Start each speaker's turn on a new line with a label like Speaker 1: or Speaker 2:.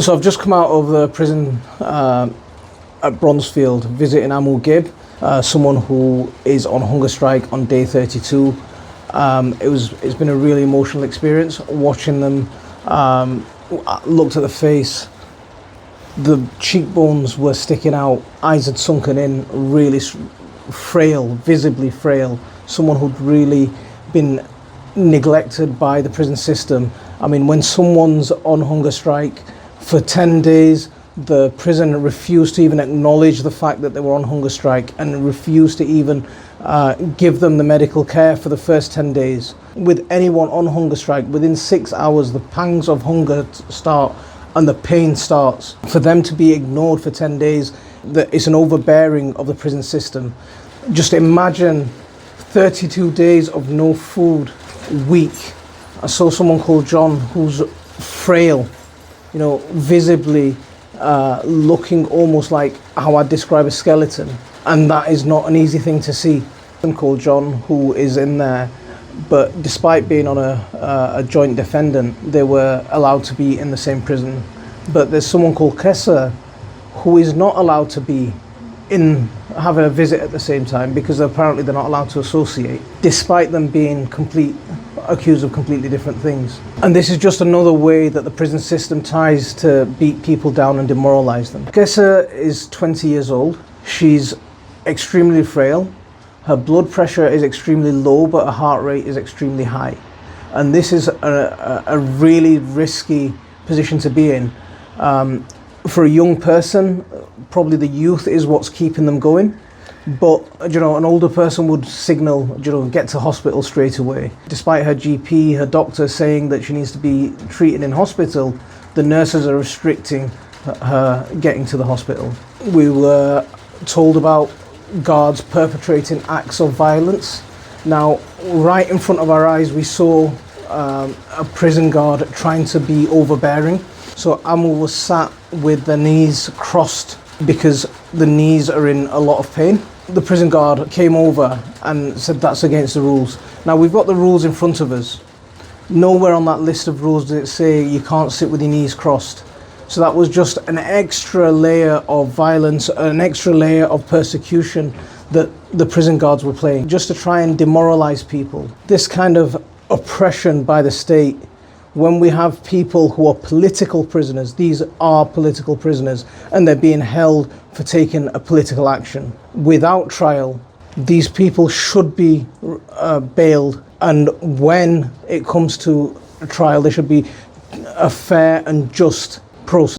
Speaker 1: So I've just come out of the prison at Bronzefield visiting Amu Gib, someone who is on hunger strike on day 32. It's been a really emotional experience watching them. Looked at the face, the cheekbones were sticking out, eyes had sunken in, really frail, visibly frail, someone who'd really been neglected by the prison system. I mean, when someone's on hunger strike for 10 days, the prison refused to even acknowledge the fact that they were on hunger strike and refused to even give them the medical care for the first 10 days. With anyone on hunger strike, within 6 hours, the pangs of hunger start and the pain starts. For them to be ignored for 10 days, it's an overbearing of the prison system. Just imagine 32 days of no food, weak. I saw someone called John who's frail, you know, visibly looking almost like how I'd describe a skeleton, and that is not an easy thing to see. Someone called John who is in there, but despite being on a joint defendant, they were allowed to be in the same prison. But there's someone called Kessa who is not allowed to be having a visit at the same time because apparently they're not allowed to associate, despite them being accused of completely different things. And this is just another way that the prison system tries to beat people down and demoralize them. Kessa is 20 years old. She's extremely frail. Her blood pressure is extremely low, but her heart rate is extremely high. And this is a really risky position to be in. For a young person, probably the youth is what's keeping them going. But, you know, an older person would signal, you know, get to hospital straight away. Despite her GP, her doctor saying that she needs to be treated in hospital, the nurses are restricting her getting to the hospital. We were told about guards perpetrating acts of violence. Now, right in front of our eyes, we saw a prison guard trying to be overbearing. So Amu was sat with the knees crossed because the knees are in a lot of pain. The prison guard came over and said that's against the rules. Now we've got the rules in front of us. Nowhere on that list of rules did it say you can't sit with your knees crossed. So that was just an extra layer of violence, an extra layer of persecution that the prison guards were playing, just to try and demoralize people. This kind of oppression by the state, when we have people who are political prisoners, these are political prisoners, and they're being held for taking a political action. Without trial, these people should be bailed, and when it comes to a trial, there should be a fair and just process.